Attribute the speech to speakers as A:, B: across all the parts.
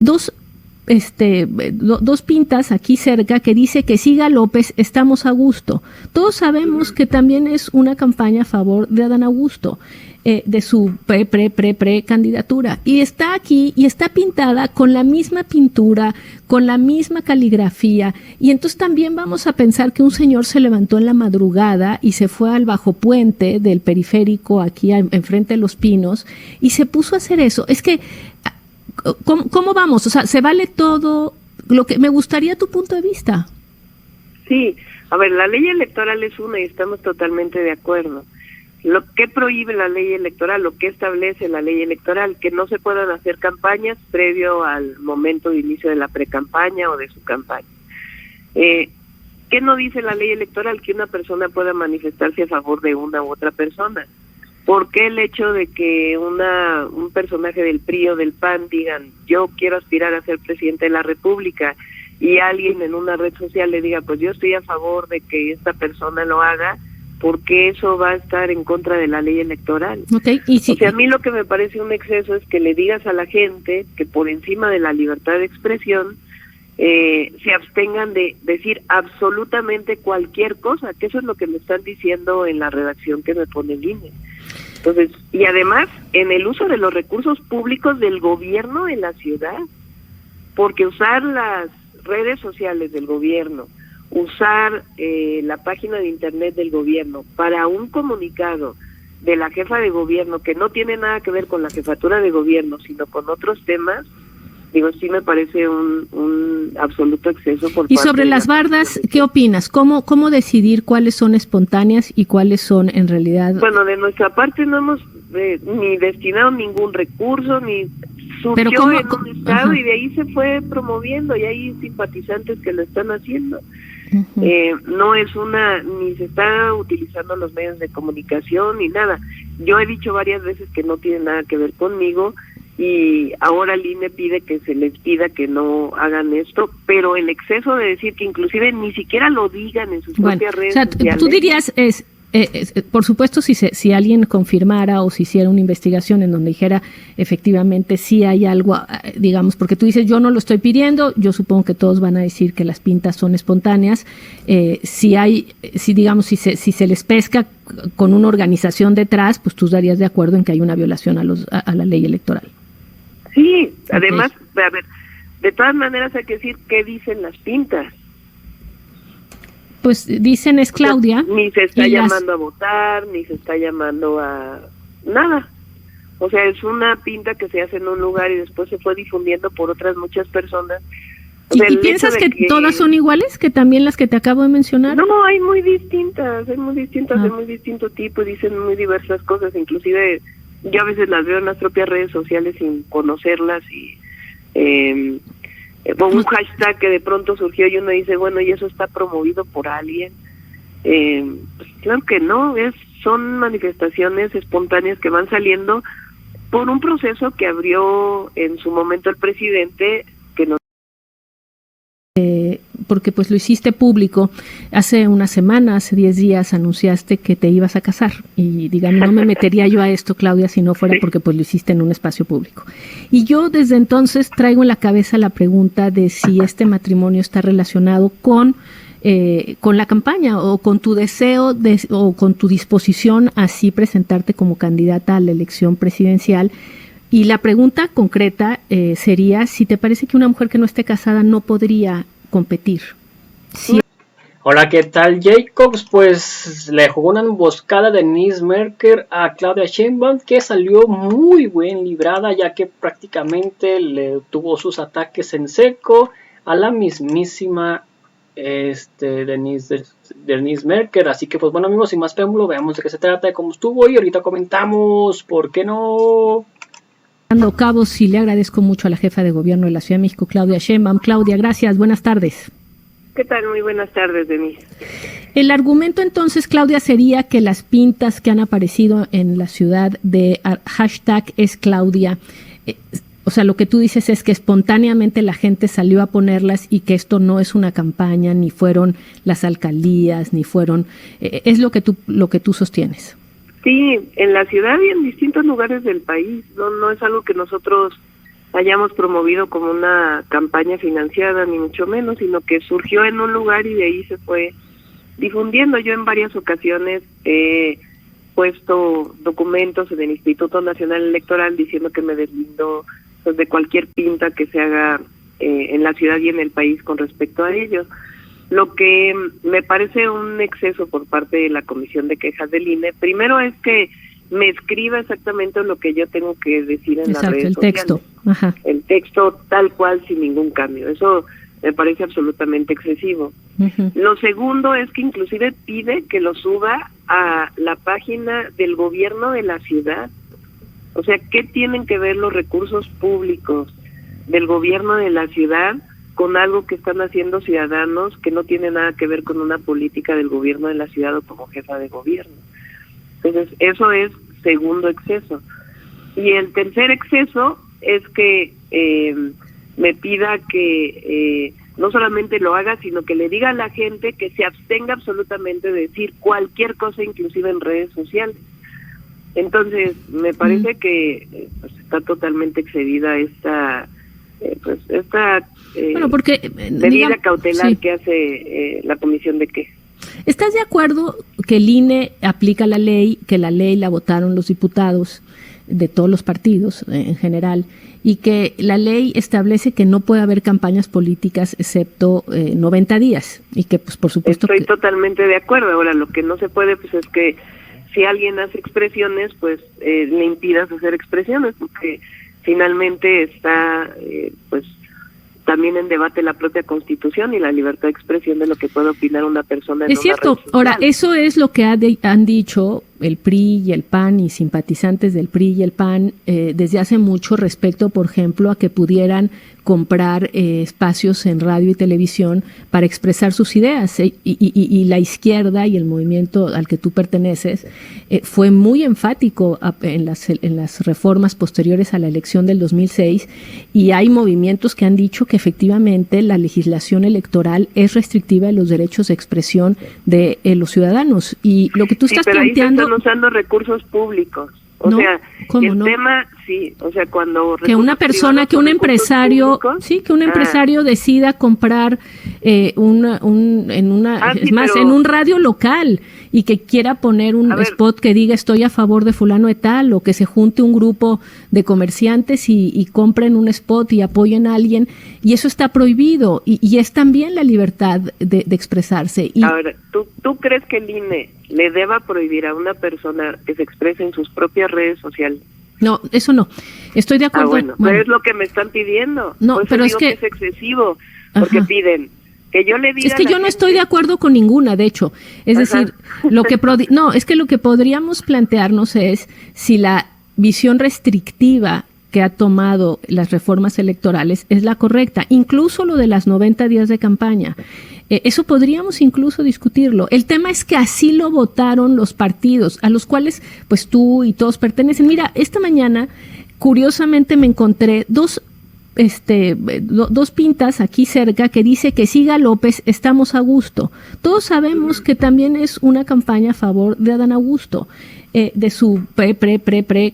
A: dos dos pintas aquí cerca que dice que siga López, estamos a gusto. Todos sabemos que también es una campaña a favor de Adán Augusto, de su pre candidatura. Y está aquí y está pintada con la misma pintura, con la misma caligrafía. Y entonces también vamos a pensar que un señor se levantó en la madrugada y se fue al bajo puente del periférico aquí enfrente de Los Pinos y se puso a hacer eso. Es que ¿Cómo vamos? O sea, ¿se vale todo? Lo que me gustaría tu punto de vista.
B: Sí, a ver, la ley electoral es una y estamos totalmente de acuerdo. Lo que prohíbe la ley electoral, lo que establece la ley electoral, que no se puedan hacer campañas previo al momento de inicio de la precampaña o de su campaña. ¿Qué no dice la ley electoral? Que una persona pueda manifestarse a favor de una u otra persona. ¿Por qué el hecho de que un personaje del PRI o del PAN digan yo quiero aspirar a ser presidente de la República y alguien en una red social le diga pues yo estoy a favor de que esta persona lo haga? Porque eso va a estar en contra de la ley electoral.
A: Okay. ¿Y si...
B: O sea, a mí lo que me parece un exceso es que le digas a la gente que por encima de la libertad de expresión se abstengan de decir absolutamente cualquier cosa, que eso es lo que me están diciendo en la redacción que me pone el INE. Entonces, y además, en el uso de los recursos públicos del gobierno de la ciudad, porque usar las redes sociales del gobierno, usar la página de internet del gobierno para un comunicado de la jefa de gobierno que no tiene nada que ver con la jefatura de gobierno, sino con otros temas, digo, sí me parece un absoluto exceso por parte.
A: Y sobre las bardas, ¿qué opinas? ¿Cómo decidir cuáles son espontáneas y cuáles son en realidad?
B: Bueno, de nuestra parte no hemos ni destinado ningún recurso, ni surgió en un estado y de ahí se fue promoviendo y hay simpatizantes que lo están haciendo. No es ni se está utilizando los medios de comunicación ni nada. Yo he dicho varias veces que no tiene nada que ver conmigo, y ahora el INE pide que se les pida que no hagan esto, pero el exceso de decir que inclusive ni siquiera lo digan en sus propias redes sociales.
A: Tú dirías, por supuesto, si alguien confirmara o si hiciera una investigación en donde dijera efectivamente si hay algo, digamos, porque tú dices yo no lo estoy pidiendo, yo supongo que todos van a decir que las pintas son espontáneas, si se les pesca con una organización detrás, pues tú estarías de acuerdo en que hay una violación a la ley electoral.
B: Sí, además, a ver, de todas maneras hay que decir qué dicen las pintas.
A: Pues dicen es Claudia.
B: Ni se está llamando a votar, ni se está llamando a nada. O sea, es una pinta que se hace en un lugar y después se fue difundiendo por otras muchas personas. O sea,
A: ¿Y piensas que todas son iguales, que también las que te acabo de mencionar?
B: No, hay muy distintas, de muy distinto tipo, dicen muy diversas cosas, inclusive yo a veces las veo en las propias redes sociales sin conocerlas y un hashtag que de pronto surgió y uno dice, bueno, y eso está promovido por alguien. Pues claro que no, son manifestaciones espontáneas que van saliendo por un proceso que abrió en su momento el presidente, que no
A: porque pues lo hiciste público. Hace una semana, hace 10 días, anunciaste que te ibas a casar. Y digamos, no me metería yo a esto, Claudia, si no fuera porque pues lo hiciste en un espacio público. Y yo desde entonces traigo en la cabeza la pregunta de si este matrimonio está relacionado con la campaña o con tu deseo o con tu disposición a así presentarte como candidata a la elección presidencial. Y la pregunta concreta sería si te parece que una mujer que no esté casada no podría competir. Sí.
C: Hola, ¿qué tal, Jacobs? Pues le jugó una emboscada Denise Merker a Claudia Sheinbaum, que salió muy bien librada, ya que prácticamente le tuvo sus ataques en seco a la mismísima Denise Merker. Así que pues bueno, amigos, sin más preámbulo, veamos de qué se trata, de cómo estuvo y ahorita comentamos, ¿por qué no?
A: Cabos, sí, le agradezco mucho a la jefa de gobierno de la Ciudad de México, Claudia Sheinbaum. Claudia, gracias, buenas tardes.
B: ¿Qué tal? Muy buenas tardes, Denise.
A: El argumento entonces, Claudia, sería que las pintas que han aparecido en la ciudad de hashtag es Claudia, o sea, lo que tú dices es que espontáneamente la gente salió a ponerlas y que esto no es una campaña, ni fueron las alcaldías, ni fueron, es lo que tú sostienes.
B: Sí, en la ciudad y en distintos lugares del país, no es algo que nosotros hayamos promovido como una campaña financiada, ni mucho menos, sino que surgió en un lugar y de ahí se fue difundiendo. Yo en varias ocasiones he puesto documentos en el Instituto Nacional Electoral diciendo que me deslindo pues, de cualquier pinta que se haga en la ciudad y en el país con respecto a ello. Lo que me parece un exceso por parte de la Comisión de Quejas del INE, primero es que me escriba exactamente lo que yo tengo que decir en las redes sociales.
A: Texto. Ajá.
B: El texto tal cual, sin ningún cambio. Eso me parece absolutamente excesivo. Uh-huh. Lo segundo es que inclusive pide que lo suba a la página del gobierno de la ciudad. O sea, ¿qué tienen que ver los recursos públicos del gobierno de la ciudad con algo que están haciendo ciudadanos que no tiene nada que ver con una política del gobierno de la ciudad o como jefa de gobierno? Entonces, eso es segundo exceso. Y el tercer exceso es que me pida que no solamente lo haga, sino que le diga a la gente que se abstenga absolutamente de decir cualquier cosa, inclusive en redes sociales. Entonces, me parece que pues, está totalmente excedida esta
A: bueno, porque,
B: medida cautelar que hace la Comisión de Quejas.
A: ¿Estás de acuerdo que el INE aplica la ley, que la ley la votaron los diputados de todos los partidos en general, y que la ley establece que no puede haber campañas políticas excepto 90 días? Y que, pues, por supuesto...
B: Estoy totalmente de acuerdo. Ahora, lo que no se puede, pues, es que si alguien hace expresiones, pues, le impidas hacer expresiones, porque finalmente está, pues, también en debate la propia Constitución y la libertad de expresión de lo que puede opinar una persona en
A: Es cierto. Ahora, eso es lo que han dicho el PRI y el PAN y simpatizantes del PRI y el PAN desde hace mucho respecto, por ejemplo, a que pudieran comprar espacios en radio y televisión para expresar sus ideas. Y la izquierda y el movimiento al que tú perteneces fue muy enfático en las reformas posteriores a la elección del 2006, y hay movimientos que han dicho que efectivamente la legislación electoral es restrictiva de los derechos de expresión de los ciudadanos. Y lo que tú estás planteando...
B: Están usando recursos públicos. O sea, el tema, sí, o sea, cuando...
A: Que una persona, que un empresario, públicos, que un empresario decida comprar en un radio local y que quiera poner un spot que diga estoy a favor de fulano de tal, o que se junte un grupo de comerciantes y compren un spot y apoyen a alguien, y eso está prohibido, y es también la libertad de expresarse. Y,
B: a ver, ¿tú crees que el INE le deba prohibir a una persona que se exprese en sus propias redes sociales?
A: No, eso no. Estoy de acuerdo.
B: Bueno, pero es lo que me están pidiendo.
A: No, pero es que
B: es excesivo, porque piden que yo le diga.
A: Es que yo no estoy de acuerdo con ninguna, de hecho. Es decir, lo que podríamos plantearnos es si la visión restrictiva que ha tomado las reformas electorales es la correcta, incluso lo de las 90 días de campaña. Eso podríamos incluso discutirlo. El tema es que así lo votaron los partidos, a los cuales pues tú y todos pertenecen. Mira, esta mañana, curiosamente, me encontré dos pintas aquí cerca que dice que siga López, estamos a gusto. Todos sabemos que también es una campaña a favor de Adán Augusto, de su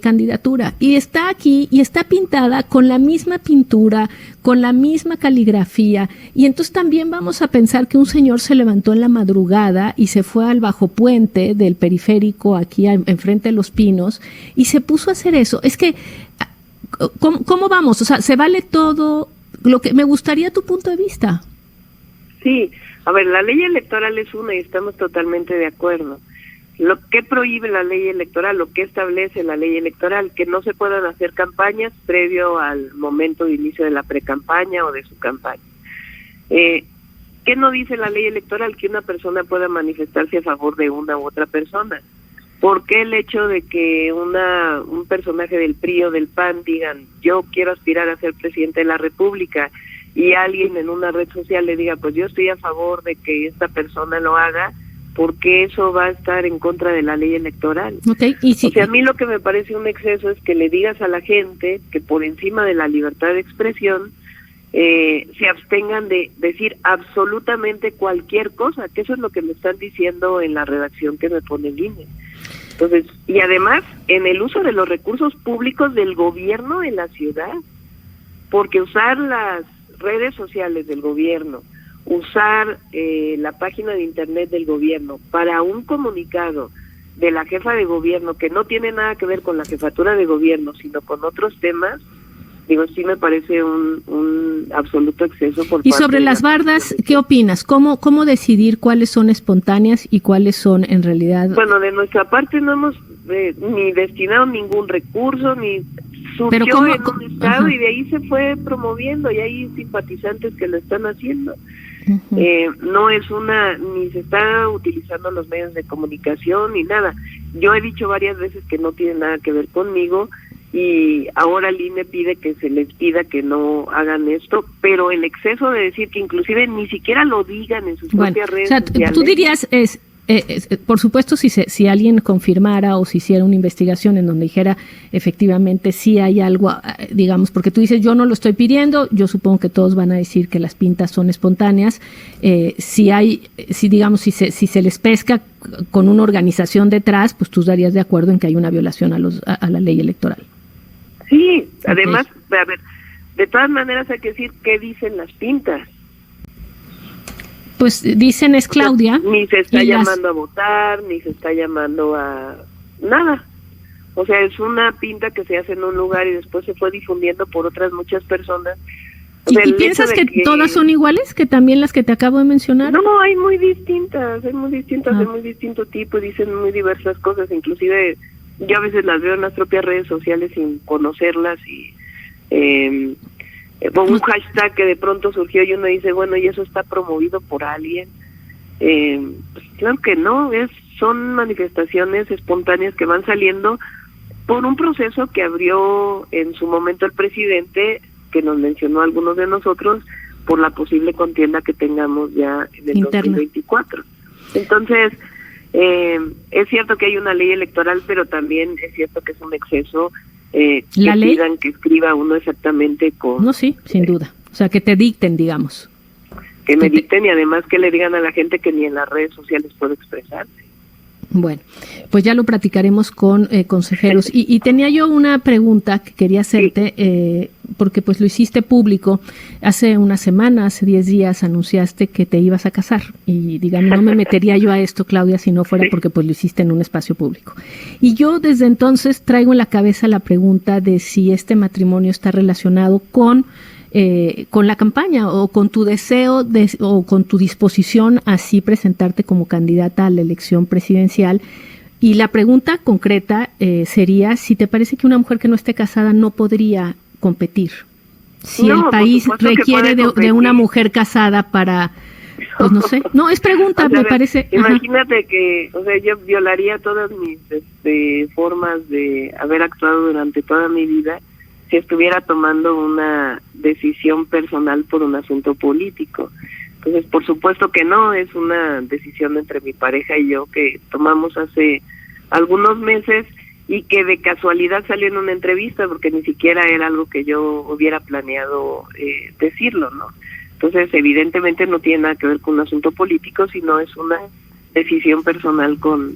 A: candidatura, y está aquí y está pintada con la misma pintura, con la misma caligrafía, y entonces también vamos a pensar que un señor se levantó en la madrugada y se fue al bajo puente del periférico aquí enfrente de Los Pinos y se puso a hacer eso. Es que ¿Cómo vamos? O sea, ¿se vale todo? Lo que me gustaría tu punto de vista.
B: Sí, a ver, la ley electoral es una y estamos totalmente de acuerdo. Lo que prohíbe la ley electoral, lo que establece la ley electoral, que no se puedan hacer campañas previo al momento de inicio de la precampaña o de su campaña. ¿Qué no dice la ley electoral? Que una persona pueda manifestarse a favor de una u otra persona. ¿Por qué el hecho de que un personaje del PRI o del PAN digan yo quiero aspirar a ser presidente de la República y alguien en una red social le diga pues yo estoy a favor de que esta persona lo haga? Porque eso va a estar en contra de la ley electoral.
A: Okay, y si,
B: o sea, a mí lo que me parece un exceso es que le digas a la gente que por encima de la libertad de expresión se abstengan de decir absolutamente cualquier cosa, que eso es lo que me están diciendo en la redacción que me pone el INE. Entonces, y además, en el uso de los recursos públicos del gobierno de la ciudad. porque usar las redes sociales del gobierno, usar la página de internet del gobierno para un comunicado de la jefa de gobierno que no tiene nada que ver con la jefatura de gobierno, sino con otros temas, digo, sí me parece un absoluto exceso por parte.
A: Y sobre las bardas, ¿qué opinas? ¿Cómo decidir cuáles son espontáneas y cuáles son en realidad?
B: Bueno, de nuestra parte no hemos ni destinado ningún recurso, ni surgió en un estado, ajá, y de ahí se fue promoviendo, y hay simpatizantes que lo están haciendo. Uh-huh. No es ni se está utilizando los medios de comunicación ni nada. Yo he dicho varias veces que no tiene nada que ver conmigo, y ahora el INE pide que se les pida que no hagan esto, pero el exceso de decir que inclusive ni siquiera lo digan en sus propias redes sociales.
A: Tú dirías, por supuesto, si alguien confirmara o si hiciera una investigación en donde dijera efectivamente si hay algo, digamos, porque tú dices yo no lo estoy pidiendo, yo supongo que todos van a decir que las pintas son espontáneas, si se les pesca con una organización detrás, pues tú estarías de acuerdo en que hay una violación a la ley electoral.
B: Sí, además, a ver, de todas maneras hay que decir qué dicen las pintas.
A: Pues dicen es Claudia.
B: Ni se está llamando a votar, ni se está llamando a nada. O sea, es una pinta que se hace en un lugar y después se fue difundiendo por otras muchas personas. O sea, ¿Y
A: piensas que todas son iguales, que también las que te acabo de mencionar?
B: No, hay muy distintas, de muy distinto tipo, dicen muy diversas cosas, inclusive yo a veces las veo en las propias redes sociales sin conocerlas y un hashtag que de pronto surgió y uno dice, bueno, ¿y eso está promovido por alguien? Pues claro que no, son manifestaciones espontáneas que van saliendo por un proceso que abrió en su momento el presidente, que nos mencionó a algunos de nosotros, por la posible contienda que tengamos ya en el interna 2024. Entonces, es cierto que hay una ley electoral, pero también es cierto que es un exceso que pidan que escriba uno exactamente con...
A: No, sí, sin duda. O sea, que te dicten, digamos.
B: Que me dicten y además que le digan a la gente que ni en las redes sociales puede expresarse.
A: Bueno, pues ya lo platicaremos con consejeros. Y tenía yo una pregunta que quería hacerte, sí, porque pues lo hiciste público. Hace una semana, hace 10 días, anunciaste que te ibas a casar. Y digamos, no me metería yo a esto, Claudia, si no fuera porque pues lo hiciste en un espacio público. Y yo desde entonces traigo en la cabeza la pregunta de si este matrimonio está relacionado con la campaña o con tu deseo o con tu disposición a así presentarte como candidata a la elección presidencial. Y la pregunta concreta sería si te parece que una mujer que no esté casada no podría competir. Si el país requiere de una mujer casada para, pues no sé. No, es pregunta, me parece.
B: Imagínate que, o sea, yo violaría todas mis formas de haber actuado durante toda mi vida si estuviera tomando una decisión personal por un asunto político. Entonces, por supuesto que no, es una decisión entre mi pareja y yo que tomamos hace algunos meses y que de casualidad salió en una entrevista, porque ni siquiera era algo que yo hubiera planeado decirlo, ¿no? Entonces, evidentemente no tiene nada que ver con un asunto político, sino es una decisión personal con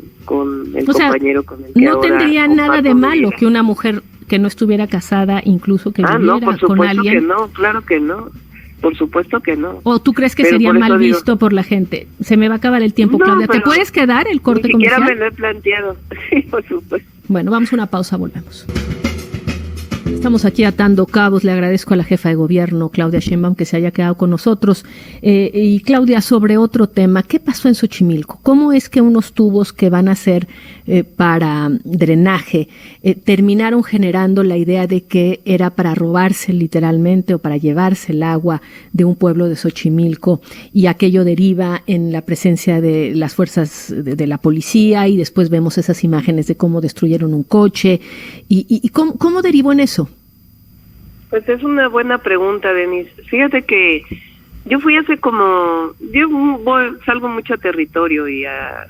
B: el compañero con el que
A: no tendría nada de malo que una mujer que no estuviera casada, incluso que viviera con alguien.
B: Que no, claro que no, por supuesto que no.
A: ¿O tú crees que sería mal visto por la gente? Se me va a acabar el tiempo, Claudia. ¿Te puedes quedar el corte comercial?
B: Ni siquiera me lo he planteado, sí, por supuesto.
A: Bueno, vamos a una pausa, volvemos. Estamos aquí atando cabos. Le agradezco a la jefa de gobierno, Claudia Sheinbaum, que se haya quedado con nosotros. Y Claudia, sobre otro tema, ¿qué pasó en Xochimilco? ¿Cómo es que unos tubos que van a ser para drenaje terminaron generando la idea de que era para robarse literalmente o para llevarse el agua de un pueblo de Xochimilco, y aquello deriva en la presencia de las fuerzas de la policía, y después vemos esas imágenes de cómo destruyeron un coche y cómo derivó en eso?
B: Pues es una buena pregunta, Denise. Fíjate que yo fui salgo mucho a territorio y a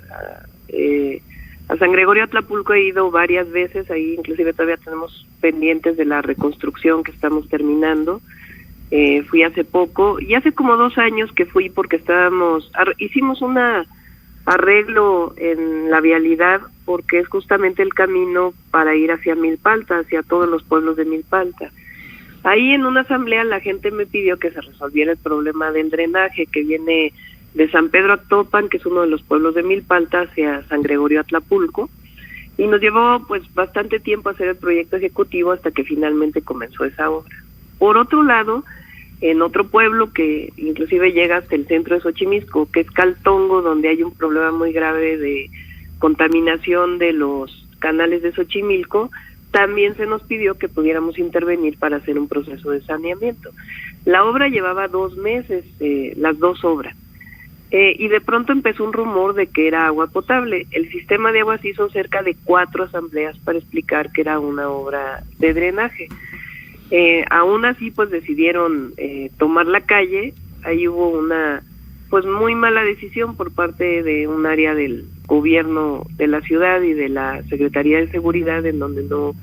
B: San Gregorio Atlapulco he ido varias veces, ahí inclusive todavía tenemos pendientes de la reconstrucción que estamos terminando. Fui hace poco, y hace como 2 años que fui porque hicimos un arreglo en la vialidad porque es justamente el camino para ir hacia Milpalta, hacia todos los pueblos de Milpalta. Ahí en una asamblea la gente me pidió que se resolviera el problema del drenaje que viene de San Pedro Actopan, que es uno de los pueblos de Milpalta, hacia San Gregorio Atlapulco, y nos llevó pues bastante tiempo hacer el proyecto ejecutivo hasta que finalmente comenzó esa obra. Por otro lado, en otro pueblo que inclusive llega hasta el centro de Xochimilco, que es Caltongo, donde hay un problema muy grave de contaminación de los canales de Xochimilco, también se nos pidió que pudiéramos intervenir para hacer un proceso de saneamiento. La obra llevaba 2 meses, las dos obras, y de pronto empezó un rumor de que era agua potable. El sistema de aguas hizo cerca de 4 asambleas para explicar que era una obra de drenaje. Aún así, pues decidieron tomar la calle. Ahí hubo una pues muy mala decisión por parte de un área del gobierno de la ciudad y de la Secretaría de Seguridad, en donde no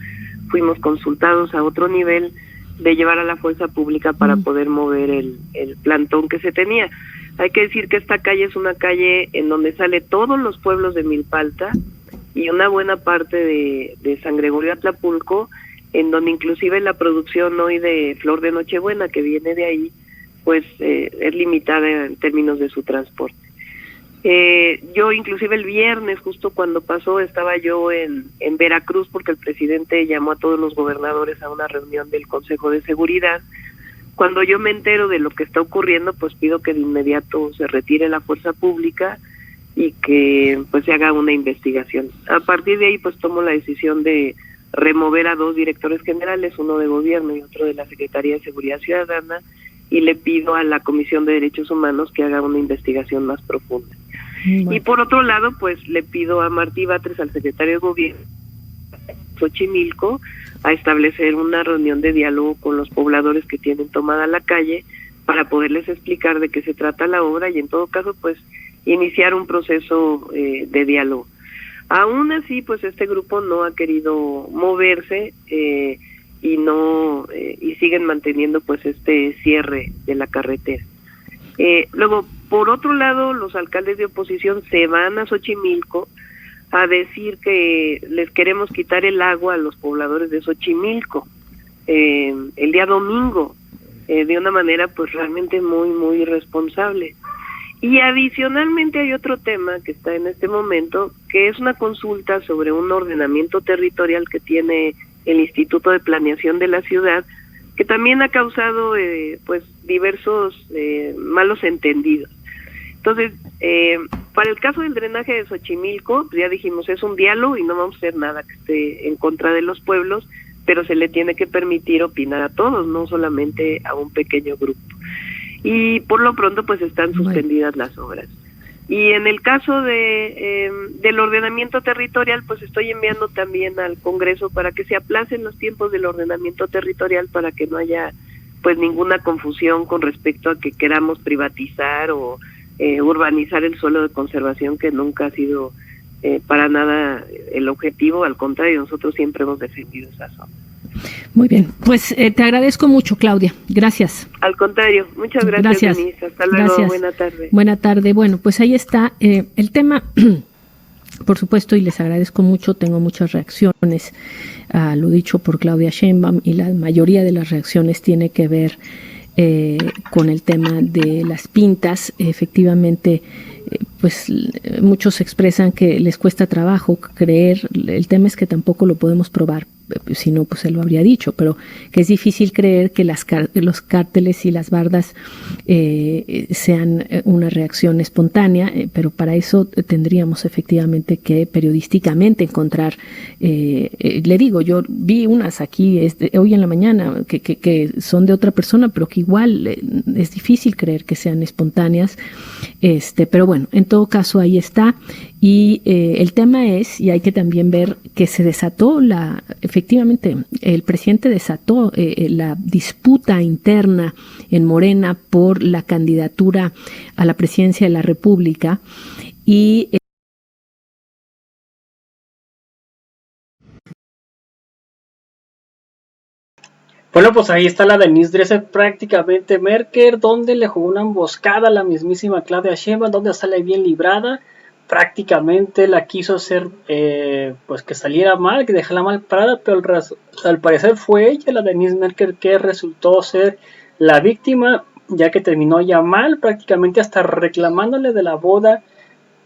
B: fuimos consultados a otro nivel, de llevar a la fuerza pública para poder mover el plantón que se tenía. Hay que decir que esta calle es una calle en donde sale todos los pueblos de Milpalta y una buena parte de San Gregorio Atlapulco, en donde inclusive la producción hoy de flor de Nochebuena, que viene de ahí, pues es limitada en términos de su transporte. Yo inclusive el viernes, justo cuando pasó, estaba yo en Veracruz, porque el presidente llamó a todos los gobernadores a una reunión del Consejo de Seguridad. Cuando yo me entero de lo que está ocurriendo, pues pido que de inmediato se retire la fuerza pública y que pues se haga una investigación. A partir de ahí pues tomo la decisión de remover a 2 directores generales, uno de gobierno y otro de la Secretaría de Seguridad Ciudadana, y le pido a la Comisión de Derechos Humanos que haga una investigación más profunda. Bueno. Y por otro lado, pues le pido a Martí Batres, al secretario de Gobierno Xochimilco, a establecer una reunión de diálogo con los pobladores que tienen tomada la calle para poderles explicar de qué se trata la obra y en todo caso pues iniciar un proceso de diálogo. Aún así pues este grupo no ha querido moverse y no y siguen manteniendo pues este cierre de la carretera. Luego, por otro lado, los alcaldes de oposición se van a Xochimilco a decir que les queremos quitar el agua a los pobladores de Xochimilco el día domingo, de una manera pues realmente muy, muy irresponsable. Y adicionalmente hay otro tema que está en este momento, que es una consulta sobre un ordenamiento territorial que tiene el Instituto de Planeación de la ciudad, que también ha causado pues diversos malos entendidos. Entonces, para el caso del drenaje de Xochimilco, pues ya dijimos, es un diálogo y no vamos a hacer nada que esté en contra de los pueblos, pero se le tiene que permitir opinar a todos, no solamente a un pequeño grupo. Y por lo pronto, pues están suspendidas las obras. Y en el caso del ordenamiento territorial, pues estoy enviando también al Congreso para que se aplacen los tiempos del ordenamiento territorial para que no haya pues ninguna confusión con respecto a que queramos privatizar o urbanizar el suelo de conservación, que nunca ha sido para nada el objetivo. Al contrario, nosotros siempre hemos defendido esa zona.
A: Muy bien, pues te agradezco mucho, Claudia. Gracias.
B: Al contrario, muchas gracias. Denise. Hasta luego,
A: gracias.
B: Buena tarde.
A: Buena tarde. Bueno, pues ahí está el tema, por supuesto, y les agradezco mucho. Tengo muchas reacciones a lo dicho por Claudia Sheinbaum y la mayoría de las reacciones tiene que ver con el tema de las pintas. Efectivamente, pues muchos expresan que les cuesta trabajo creer. El tema es que tampoco lo podemos probar, si no, pues se lo habría dicho, pero que es difícil creer que los cárteles y las bardas sean una reacción espontánea, pero para eso tendríamos efectivamente que periodísticamente encontrar, le digo, yo vi unas aquí hoy en la mañana que son de otra persona, pero que igual es difícil creer que sean espontáneas, pero bueno, en todo caso ahí está. Y el tema es, y hay que también ver que se desató efectivamente, el presidente desató la disputa interna en Morena por la candidatura a la presidencia de la República y
C: bueno, pues ahí está la Denise Dresser, prácticamente Merker, donde le jugó una emboscada a la mismísima Claudia Sheinbaum, donde sale bien librada. prácticamente la quiso hacer pues que saliera mal, que dejara mal parada, pero al parecer fue ella, la Denise Merker, que resultó ser la víctima, ya que terminó ya mal, prácticamente hasta reclamándole de la boda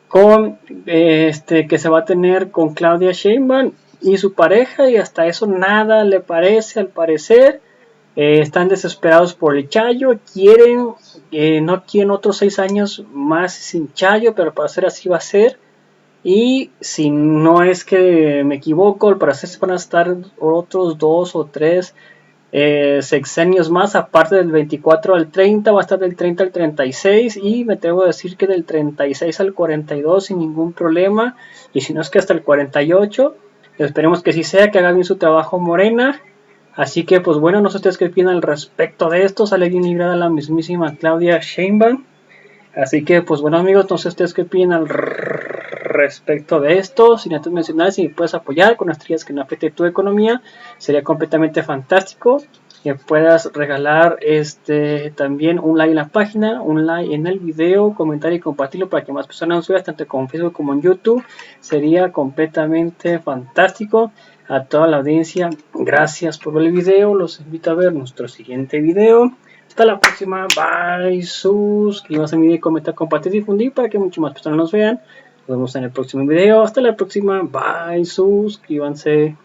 C: con que se va a tener con Claudia Sheinbaum y su pareja, y hasta eso nada le parece, al parecer. Están desesperados por el Chayo, no quieren otros 6 años más sin Chayo, pero para ser así va a ser. Y si no es que me equivoco, al parecer van a estar otros 2 o 3 sexenios más, aparte del 24 al 30, va a estar del 30 al 36, y me atrevo a decir que del 36 al 42 sin ningún problema, y si no es que hasta el 48. Esperemos que sí sea, que haga bien su trabajo Morena. Así que pues bueno, no sé ustedes qué opinan al respecto de esto. Sale bien librada la mismísima Claudia Sheinbaum. Así que pues bueno amigos, no sé ustedes qué opinan al respecto de esto. Sin antes mencionar, si me puedes apoyar con estrellas que no afecte tu economía, sería completamente fantástico. Que puedas regalar también un like en la página, un like en el video, comentar y compartirlo para que más personas nos vean, tanto en Facebook como en YouTube. Sería completamente fantástico. A toda la audiencia, gracias por ver el video. Los invito a ver nuestro siguiente video. Hasta la próxima. Bye. Suscríbanse a mi video, comentar, compartir y difundir para que muchas más personas nos vean. Nos vemos en el próximo video. Hasta la próxima. Bye. Suscríbanse.